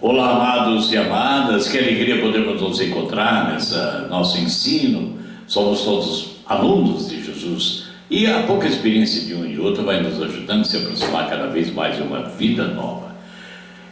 Olá, amados e amadas, que alegria podermos nos encontrar nessa nosso ensino. Somos todos alunos de Jesus e a pouca experiência de um e outro vai nos ajudando a se aproximar cada vez mais de uma vida nova.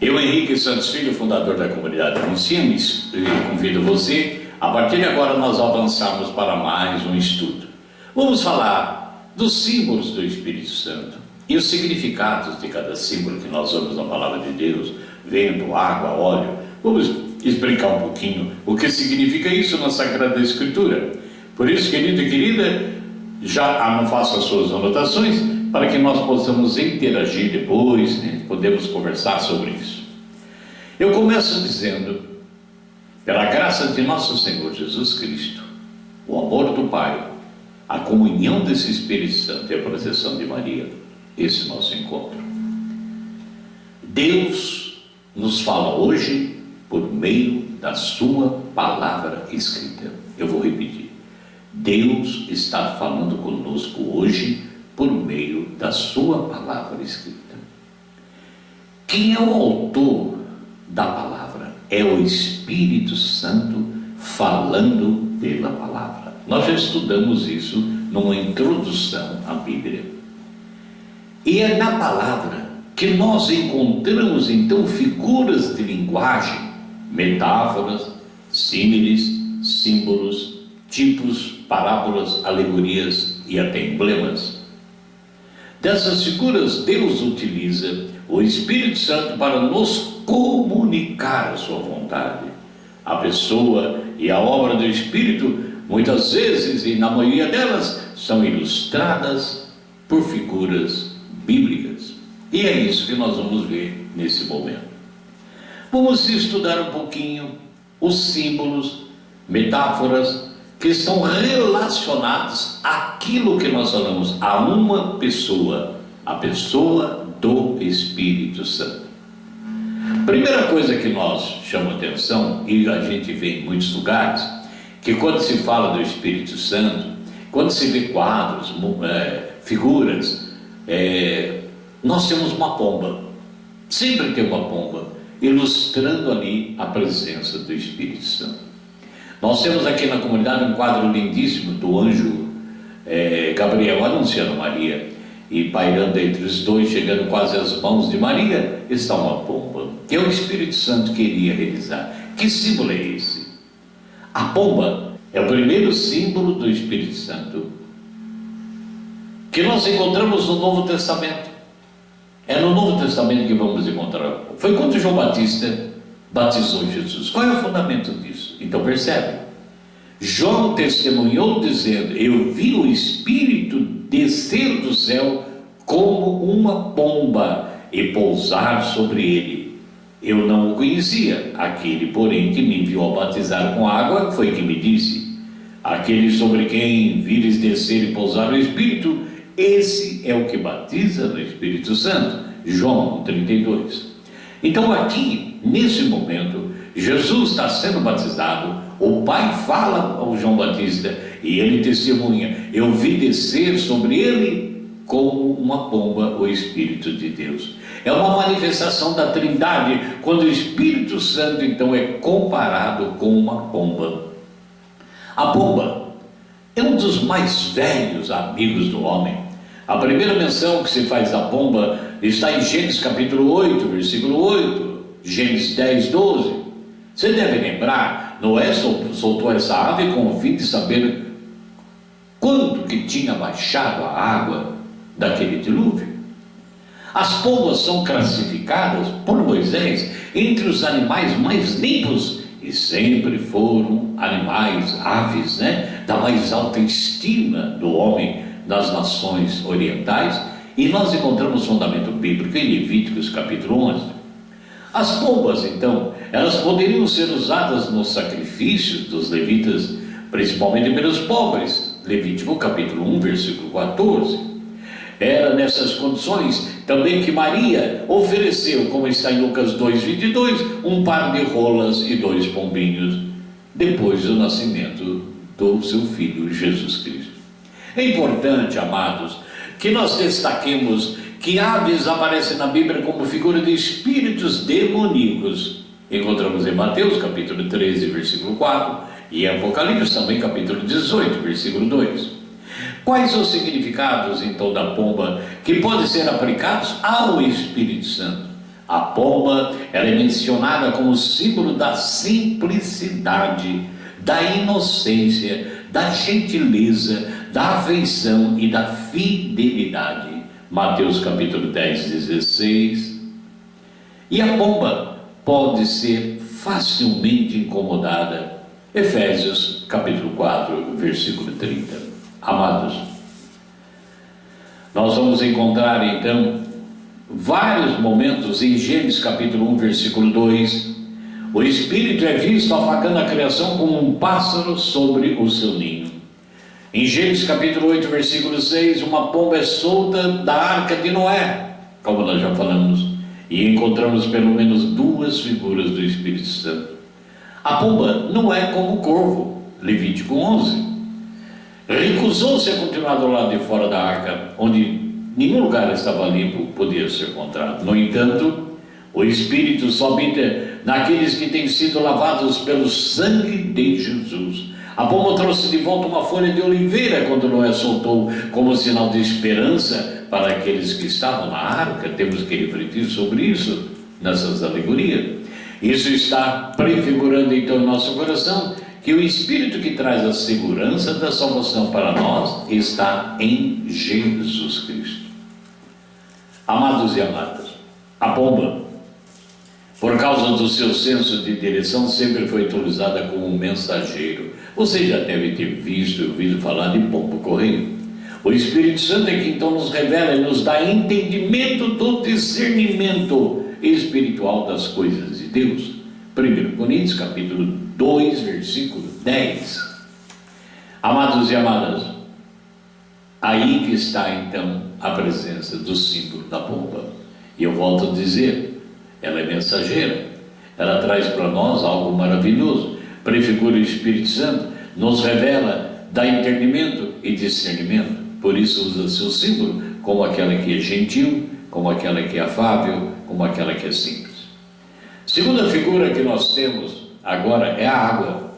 Eu, Henrique Santos Filho, fundador da comunidade Ensino, e convido você, a partir de agora, nós avançarmos para mais um estudo. Vamos falar dos símbolos do Espírito Santo e os significados de cada símbolo que nós vemos na Palavra de Deus, vento, água, óleo. Vamos explicar um pouquinho o que significa isso na Sagrada Escritura. Por isso, querido e querida, já não faça as suas anotações, para que nós possamos interagir depois, podemos conversar sobre isso. Eu começo dizendo, pela graça de nosso Senhor Jesus Cristo, o amor do Pai, a comunhão desse Espírito Santo e a proteção de Maria, esse nosso encontro. Deus nos fala hoje por meio da sua palavra escrita. Eu vou repetir. Deus está falando conosco hoje por meio da sua palavra escrita. Quem é o autor da palavra? É o Espírito Santo falando pela palavra. Nós já estudamos isso numa introdução à Bíblia. E é na palavra que nós encontramos então figuras de linguagem, metáforas, símiles, símbolos, tipos, parábolas, alegorias e até emblemas. Dessas figuras, Deus utiliza o Espírito Santo para nos comunicar a sua vontade. A pessoa e a obra do Espírito, muitas vezes, e na maioria delas, são ilustradas por figuras bíblicas. E é isso que nós vamos ver nesse momento. Vamos estudar um pouquinho os símbolos, metáforas, que estão relacionados àquilo que nós falamos, a uma pessoa, a pessoa do Espírito Santo. Primeira coisa que nós chamamos atenção, e a gente vê em muitos lugares, que quando se fala do Espírito Santo, quando se vê quadros, figuras, nós temos uma pomba, sempre tem uma pomba, ilustrando ali a presença do Espírito Santo. Nós temos aqui na comunidade um quadro lindíssimo do anjo Gabriel anunciando Maria, e pairando entre os dois, chegando quase às mãos de Maria, está uma pomba, que é o Espírito Santo queria realizar. Que símbolo é esse? A pomba é o primeiro símbolo do Espírito Santo que nós encontramos no Novo Testamento. É no Novo Testamento que vamos encontrar. Foi quando João Batista batizou Jesus. Qual é o fundamento disso? Então percebe, João testemunhou dizendo: eu vi o Espírito descer do céu como uma pomba e pousar sobre ele. Eu não o conhecia. Aquele, porém, que me enviou a batizar com água foi que me disse: aquele sobre quem vires descer e pousar o Espírito, esse é o que batiza no Espírito Santo. João 32. Então aqui, nesse momento, Jesus está sendo batizado, o Pai fala ao João Batista e ele testemunha: eu vi descer sobre ele como uma pomba o Espírito de Deus. É uma manifestação da Trindade, quando o Espírito Santo então é comparado com uma pomba. A pomba é um dos mais velhos amigos do homem. A primeira menção que se faz da pomba está em Gênesis capítulo 8, versículo 8, Gênesis 10, 12. Você deve lembrar, Noé soltou essa ave com o fim de saber quanto que tinha baixado a água daquele dilúvio. As pombas são classificadas por Moisés entre os animais mais limpos e sempre foram animais, aves, da mais alta estima do homem das nações orientais, e nós encontramos fundamento bíblico em Levíticos capítulo 11. As pombas, então, elas poderiam ser usadas nos sacrifícios dos levitas, principalmente pelos pobres. Levítico capítulo 1, versículo 14. Era nessas condições também que Maria ofereceu, como está em Lucas 2, 22, um par de rolas e 2 pombinhos, depois do nascimento do seu filho Jesus Cristo. É importante, amados, que nós destaquemos que aves aparecem na Bíblia como figura de espíritos demoníacos Encontramos em Mateus, capítulo 13, versículo 4, e em Apocalipse também, capítulo 18, versículo 2. Quais os significados, então, da pomba que podem ser aplicados ao Espírito Santo? A pomba, ela é mencionada como símbolo da simplicidade, da inocência, da gentileza, da afeição e da fidelidade. Mateus capítulo 10, 16. E a pomba pode ser facilmente incomodada. Efésios capítulo 4, versículo 30. Amados, nós vamos encontrar então vários momentos em Gênesis capítulo 1, versículo 2. O Espírito é visto afagando a criação como um pássaro sobre o seu ninho. Em Gênesis capítulo 8, versículo 6, uma pomba é solta da arca de Noé, como nós já falamos, e encontramos pelo menos duas figuras do Espírito Santo. A pomba não é como o corvo, Levítico 11. Recusou-se a continuar do lado de fora da arca, onde nenhum lugar estava limpo, podia ser encontrado. No entanto, o Espírito só habita naqueles que têm sido lavados pelo sangue de Jesus. A pomba trouxe de volta uma folha de oliveira quando Noé soltou como sinal de esperança para aqueles que estavam na arca. Temos que refletir sobre isso nessas alegorias. Isso está prefigurando então em nosso coração que o Espírito que traz a segurança da salvação para nós está em Jesus Cristo. Amados e amadas, a pomba, por causa do seu senso de direção, sempre foi utilizada como um mensageiro. Você já deve ter visto e ouvido falar de pombo-correio. O Espírito Santo é que então nos revela e nos dá entendimento do discernimento espiritual das coisas de Deus. 1 Coríntios capítulo 2, versículo 10. Amados e amadas, aí que está então a presença do símbolo da pomba. E eu volto a dizer, ela é mensageira, ela traz para nós algo maravilhoso, prefigura o Espírito Santo, nos revela, dá entendimento e discernimento. Por isso usa seu símbolo como aquela que é gentil, como aquela que é afável, como aquela que é simples. Segunda figura que nós temos agora é a água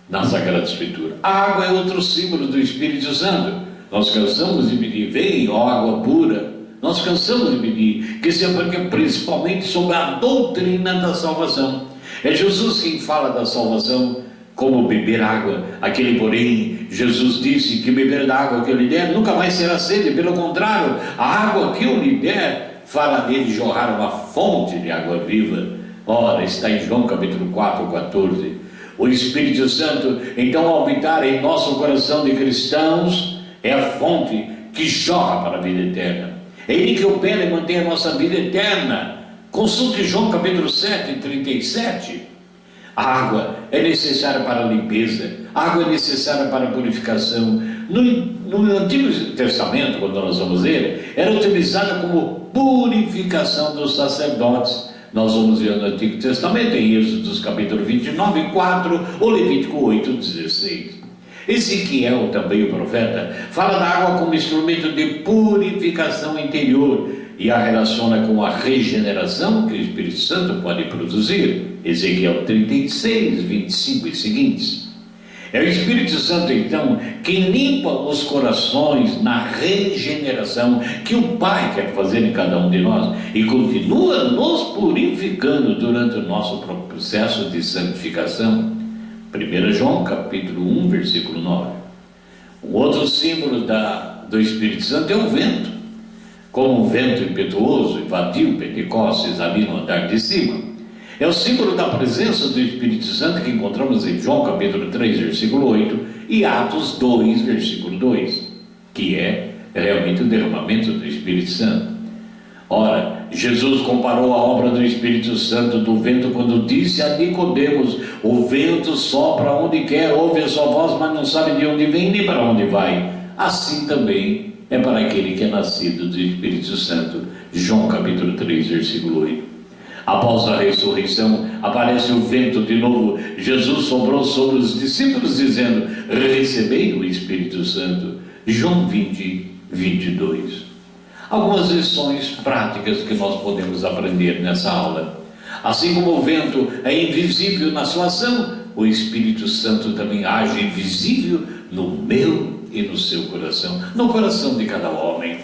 na Sagrada Escritura. A água é outro símbolo do Espírito Santo. Nós cansamos de pedir, vem, ó água pura. Nós cansamos de pedir que se aplique principalmente sobre a doutrina da salvação. É Jesus quem fala da salvação como beber água. Aquele, porém, Jesus disse que beber da água que eu lhe der nunca mais será sede. Pelo contrário, a água que eu lhe der fará nele jorrar uma fonte de água viva. Ora, está em João capítulo 4, 14. O Espírito Santo, então, ao habitar em nosso coração de cristãos, é a fonte que jorra para a vida eterna. É Ele que opera e mantém a nossa vida eterna. Consulte João capítulo 7, 37. A água é necessária para a limpeza, a água é necessária para a purificação. No Antigo Testamento, quando nós vamos ler, era utilizada como purificação dos sacerdotes. Nós vamos ver no Antigo Testamento, em Êxodo capítulo 29, 4, ou Levítico 8, 16. Ezequiel, também o profeta, fala da água como instrumento de purificação interior e a relaciona com a regeneração que o Espírito Santo pode produzir. Ezequiel 36, 25 e seguintes. É o Espírito Santo, então, quem limpa os corações na regeneração que o Pai quer fazer em cada um de nós e continua nos purificando durante o nosso processo de santificação. 1 João capítulo 1, versículo 9. Um outro símbolo do Espírito Santo é o vento. Como um vento impetuoso invadiu Pentecostes ali no andar de cima. É o símbolo da presença do Espírito Santo que encontramos em João capítulo 3, versículo 8 e Atos 2, versículo 2, que é realmente o derramamento do Espírito Santo. Ora, Jesus comparou a obra do Espírito Santo do vento quando disse a Nicodemos: o vento sopra onde quer, ouve a sua voz, mas não sabe de onde vem nem para onde vai. Assim também é para aquele que é nascido do Espírito Santo. João capítulo 3, versículo 8. Após a ressurreição, aparece o vento de novo. Jesus soprou sobre os discípulos, dizendo: recebei o Espírito Santo. João 20, 22. Algumas lições práticas que nós podemos aprender nessa aula. Assim como o vento é invisível na sua ação, o Espírito Santo também age invisível no meu e no seu coração, no coração de cada homem.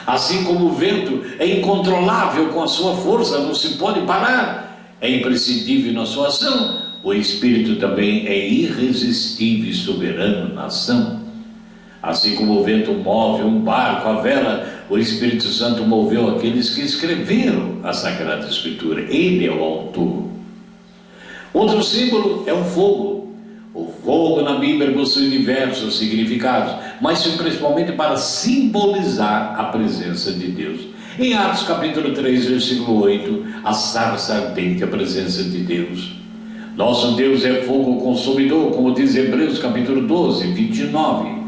Assim como o vento é incontrolável com a sua força, não se pode parar, é imprescindível na sua ação, o Espírito também é irresistível e soberano na ação. Assim como o vento move um barco à vela, o Espírito Santo moveu aqueles que escreveram a Sagrada Escritura. Ele é o autor. Outro símbolo é o fogo. O fogo na Bíblia possui diversos significados, mas principalmente para simbolizar a presença de Deus. Em Atos capítulo 3, versículo 8, a sarça ardente, a presença de Deus. Nosso Deus é fogo consumidor, como diz Hebreus capítulo 12, 29.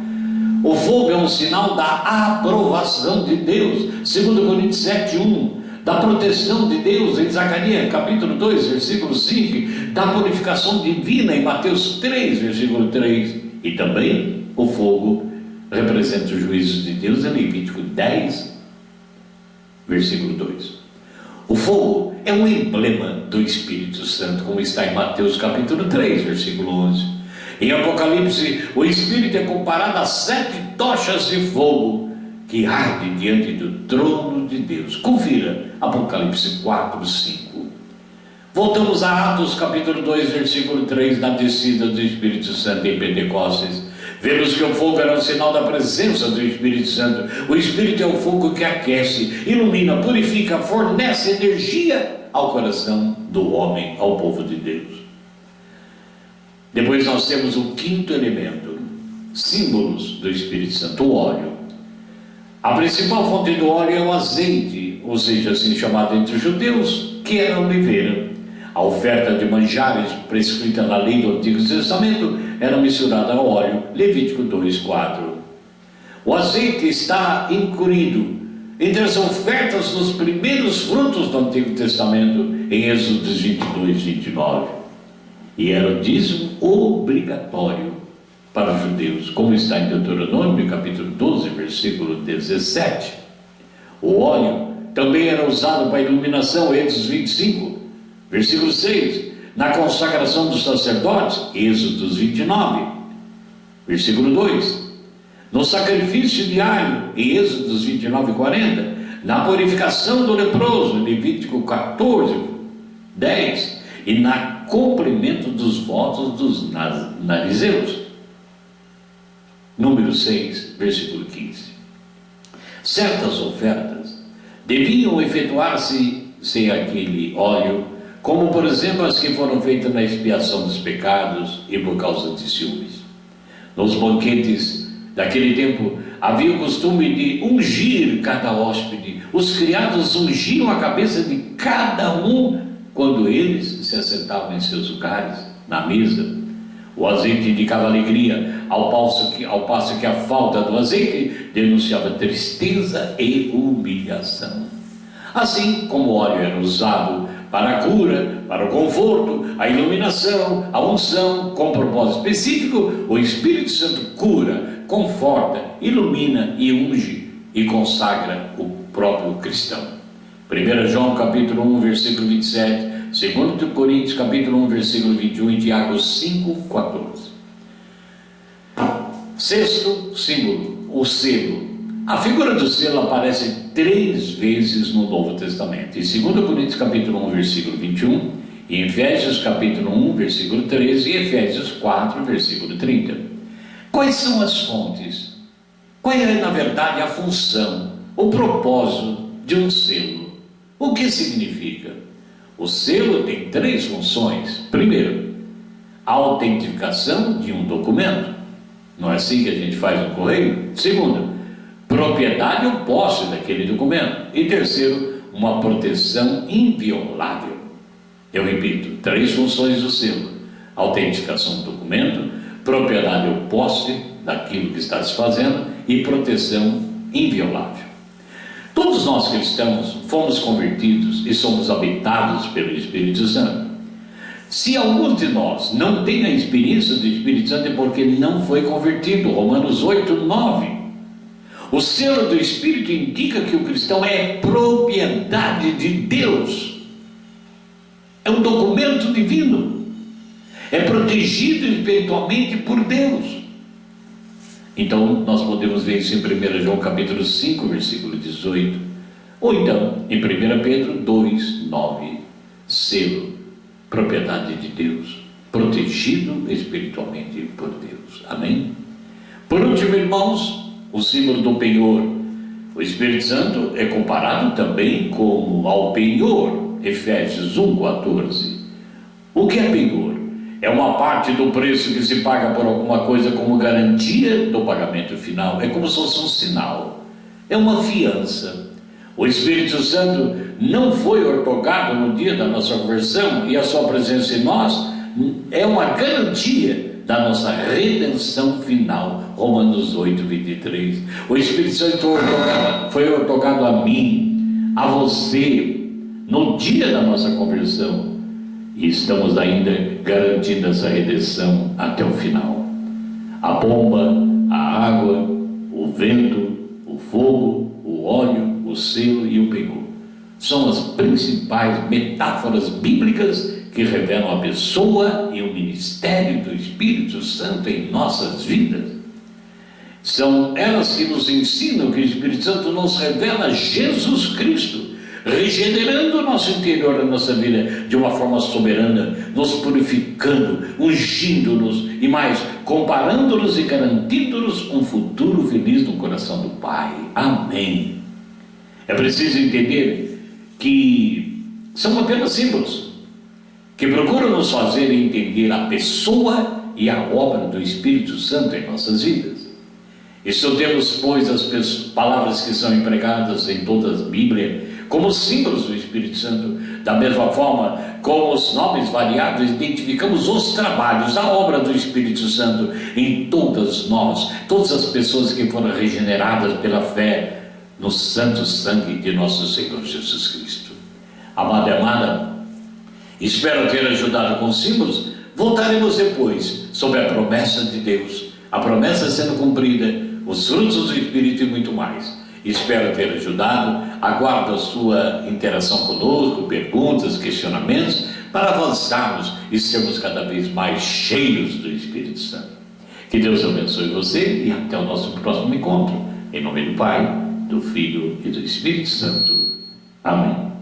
O fogo é um sinal da aprovação de Deus, segundo Coríntios 7, 1. Da proteção de Deus em Zacarias capítulo 2, versículo 5, da purificação divina em Mateus 3, versículo 3, e também o fogo representa os juízos de Deus em Levítico 10, versículo 2. O fogo é um emblema do Espírito Santo, como está em Mateus capítulo 3, versículo 11. Em Apocalipse, o Espírito é comparado a 7 tochas de fogo que arde diante do trono de Deus. Confira Apocalipse 4, 5. Voltamos a Atos capítulo 2, versículo 3, da descida do Espírito Santo em Pentecostes. Vemos que o fogo era um sinal da presença do Espírito Santo. O Espírito é o fogo que aquece, ilumina, purifica, fornece energia ao coração do homem, ao povo de Deus. Depois nós temos o quinto elemento, símbolos do Espírito Santo, o óleo. A principal fonte do óleo é o azeite, ou seja, assim chamado entre os judeus, que era a oliveira. A oferta de manjares prescrita na lei do Antigo Testamento era misturada ao óleo, Levítico 2, 4. O azeite está incluído entre as ofertas dos primeiros frutos do Antigo Testamento, em Êxodo 22, 29. E era o dízimo obrigatório para os judeus, como está em Deuteronômio capítulo 12, versículo 17. O óleo também era usado para a iluminação, Êxodo 25, versículo 6. Na consagração dos sacerdotes, Êxodo 29, versículo 2. No sacrifício diário, em Êxodo 29, 40. Na purificação do leproso, Levítico 14, 10. E na cumprimento dos votos dos narizeus, número 6, versículo 15. Certas ofertas deviam efetuar-se sem aquele óleo, como por exemplo as que foram feitas na expiação dos pecados e por causa de ciúmes. Nos banquetes daquele tempo havia o costume de ungir cada hóspede. Os criados ungiam a cabeça de cada um quando eles se assentavam em seus lugares, na mesa. O azeite indicava alegria, ao passo que a falta do azeite denunciava tristeza e humilhação. Assim como o óleo era usado para a cura, para o conforto, a iluminação, a unção, com propósito específico, o Espírito Santo cura, conforta, ilumina e unge e consagra o próprio cristão. 1 João capítulo 1, versículo 27, 2 Coríntios capítulo 1, versículo 21 e Tiago 5, 14. Sexto símbolo, o selo. A figura do selo aparece 3 vezes no Novo Testamento, em 2 Coríntios capítulo 1, versículo 21, em Efésios capítulo 1, versículo 13 e Efésios 4, versículo 30. Quais são as fontes? Qual é, na verdade, a função, o propósito de um selo? O que significa? O selo tem 3 funções. Primeiro, a autenticação de um documento. Não é assim que a gente faz no correio? Segundo, propriedade ou posse daquele documento. E terceiro, uma proteção inviolável. Eu repito, 3 funções do selo: autenticação do documento, propriedade ou posse daquilo que está se fazendo e proteção inviolável. Todos nós cristãos fomos convertidos e somos habitados pelo Espírito Santo. Se algum de nós não tem a experiência do Espírito Santo é porque não foi convertido. Romanos 8, 9. O selo do Espírito indica que o cristão é propriedade de Deus. É um documento divino. É protegido espiritualmente por Deus. Então, nós podemos ver isso em 1 João capítulo 5, versículo 18. Ou então, em 1 Pedro 2, 9. Selo, propriedade de Deus, protegido espiritualmente por Deus. Amém? Por último, irmãos, o símbolo do penhor. O Espírito Santo é comparado também como ao penhor. Efésios 1, 14. O que é penhor? É uma parte do preço que se paga por alguma coisa como garantia do pagamento final. É como se fosse um sinal. É uma fiança. O Espírito Santo não foi outorgado no dia da nossa conversão, e a sua presença em nós é uma garantia da nossa redenção final. Romanos 8, 23. O Espírito Santo foi outorgado a mim, a você, no dia da nossa conversão, e estamos ainda garantindo essa redenção até o final. A bomba, a água, o vento, o fogo, o óleo, o selo e o penhor são as principais metáforas bíblicas que revelam a pessoa e o ministério do Espírito Santo em nossas vidas. São elas que nos ensinam que o Espírito Santo nos revela Jesus Cristo, regenerando o nosso interior, a nossa vida de uma forma soberana, nos purificando, ungindo-nos e mais, comparando-nos e garantindo-nos um futuro feliz no coração do Pai. Amém. É preciso entender que são apenas símbolos que procuram nos fazer entender a pessoa e a obra do Espírito Santo em nossas vidas. Estudemos, pois, as palavras que são empregadas em toda a Bíblia como símbolos do Espírito Santo. Da mesma forma como os nomes variados, identificamos os trabalhos, a obra do Espírito Santo em todas nós, todas as pessoas que foram regeneradas pela fé no santo sangue de nosso Senhor Jesus Cristo. Amado e amada, espero ter ajudado com símbolos. Voltaremos depois sobre a promessa de Deus, a promessa sendo cumprida, os frutos do Espírito e muito mais. Espero ter ajudado. Aguardo a sua interação conosco, perguntas, questionamentos, para avançarmos e sermos cada vez mais cheios do Espírito Santo. Que Deus abençoe você e até o nosso próximo encontro. Em nome do Pai, do Filho e do Espírito Santo. Amém.